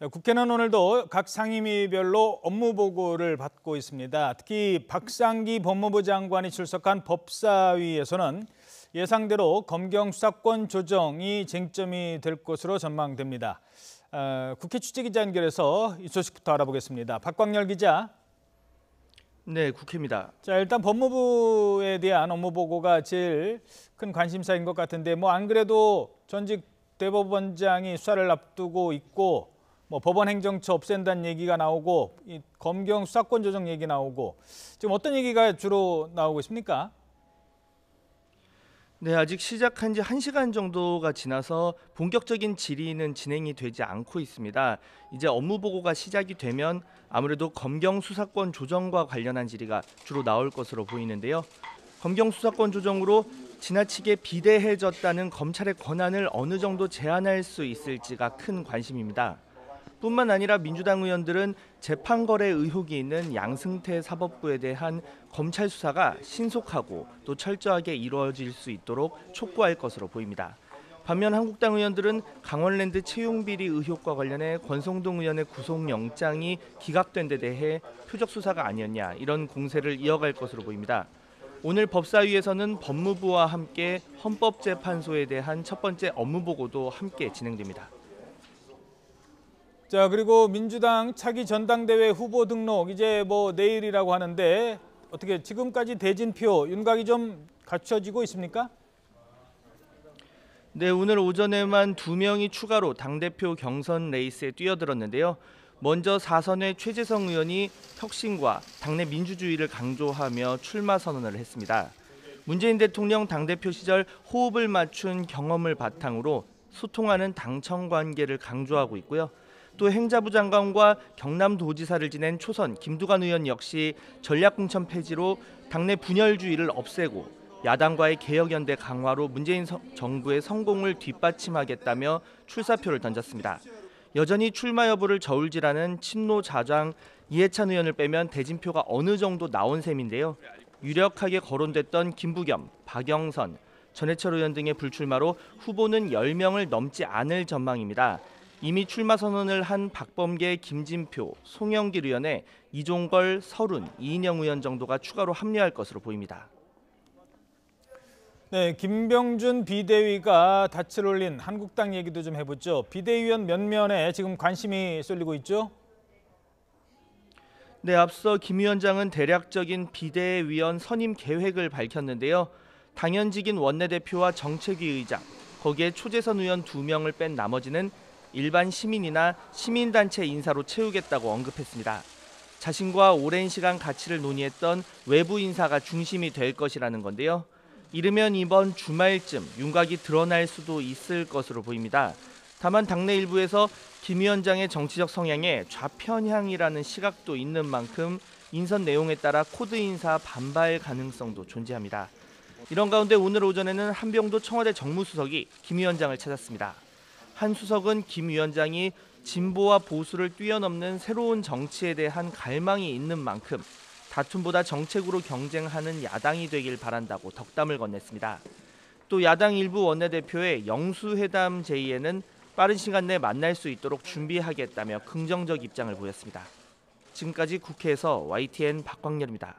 자, 국회는 오늘도 각 상임위별로 업무 보고를 받고 있습니다. 특히 박상기 법무부 장관이 출석한 법사위에서는 예상대로 검경 수사권 조정이 쟁점이 될 것으로 전망됩니다. 국회 취재기자 연결해서 이 소식부터 알아보겠습니다. 박광열 기자. 네, 국회입니다. 자, 일단 법무부에 대한 업무 보고가 제일 큰 관심사인 것 같은데 안 그래도 전직 대법원장이 수사를 앞두고 있고 법원 행정처 없앤다는 얘기가 나오고 이 검경 수사권 조정 얘기 나오고 지금 어떤 얘기가 주로 나오고 있습니까? 네, 아직 시작한 지 1시간 정도가 지나서 본격적인 질의는 진행이 되지 않고 있습니다. 이제 업무 보고가 시작이 되면 아무래도 검경 수사권 조정과 관련한 질의가 주로 나올 것으로 보이는데요. 검경 수사권 조정으로 지나치게 비대해졌다는 검찰의 권한을 어느 정도 제한할 수 있을지가 큰 관심입니다. 뿐만 아니라 민주당 의원들은 재판 거래 의혹이 있는 양승태 사법부에 대한 검찰 수사가 신속하고 또 철저하게 이루어질 수 있도록 촉구할 것으로 보입니다. 반면 한국당 의원들은 강원랜드 채용 비리 의혹과 관련해 권성동 의원의 구속영장이 기각된 데 대해 표적 수사가 아니었냐 이런 공세를 이어갈 것으로 보입니다. 오늘 법사위에서는 법무부와 함께 헌법재판소에 대한 첫 번째 업무 보고도 함께 진행됩니다. 자, 그리고 민주당 차기 전당대회 후보 등록 이제 내일이라고 하는데 어떻게 지금까지 대진표 윤곽이 좀 갖춰지고 있습니까? 네, 오늘 오전에만 2명이 추가로 당대표 경선 레이스에 뛰어들었는데요. 먼저 4선의 최재성 의원이 혁신과 당내 민주주의를 강조하며 출마 선언을 했습니다. 문재인 대통령 당대표 시절 호흡을 맞춘 경험을 바탕으로 소통하는 당청 관계를 강조하고 있고요. 또 행자부 장관과 경남도지사를 지낸 초선 김두관 의원 역시 전략공천 폐지로 당내 분열주의를 없애고 야당과의 개혁연대 강화로 문재인 정부의 성공을 뒷받침하겠다며 출사표를 던졌습니다. 여전히 출마 여부를 저울질하는 친노 좌장 이해찬 의원을 빼면 대진표가 어느 정도 나온 셈인데요. 유력하게 거론됐던 김부겸, 박영선, 전해철 의원 등의 불출마로 후보는 10명을 넘지 않을 전망입니다. 이미 출마 선언을 한 박범계, 김진표, 송영길 의원에 이종걸, 설훈, 이인영 의원 정도가 추가로 합류할 것으로 보입니다. 네, 김병준 비대위가 닻을 올린 한국당 얘기도 좀 해보죠. 비대위원 면면에 지금 관심이 쏠리고 있죠? 네, 앞서 김 위원장은 대략적인 비대위원 선임 계획을 밝혔는데요. 당연직인 원내대표와 정책위 의장, 거기에 초재선 의원 2명을 뺀 나머지는 일반 시민이나 시민단체 인사로 채우겠다고 언급했습니다. 자신과 오랜 시간 가치를 논의했던 외부 인사가 중심이 될 것이라는 건데요. 이르면 이번 주말쯤 윤곽이 드러날 수도 있을 것으로 보입니다. 다만 당내 일부에서 김 위원장의 정치적 성향에 좌편향이라는 시각도 있는 만큼 인선 내용에 따라 코드 인사 반발 가능성도 존재합니다. 이런 가운데 오늘 오전에는 한병도 청와대 정무수석이 김 위원장을 찾았습니다. 한 수석은 김 위원장이 진보와 보수를 뛰어넘는 새로운 정치에 대한 갈망이 있는 만큼 다툼보다 정책으로 경쟁하는 야당이 되길 바란다고 덕담을 건넸습니다. 또 야당 일부 원내대표의 영수회담 제의에는 빠른 시간 내에 만날 수 있도록 준비하겠다며 긍정적 입장을 보였습니다. 지금까지 국회에서 YTN 박광열입니다.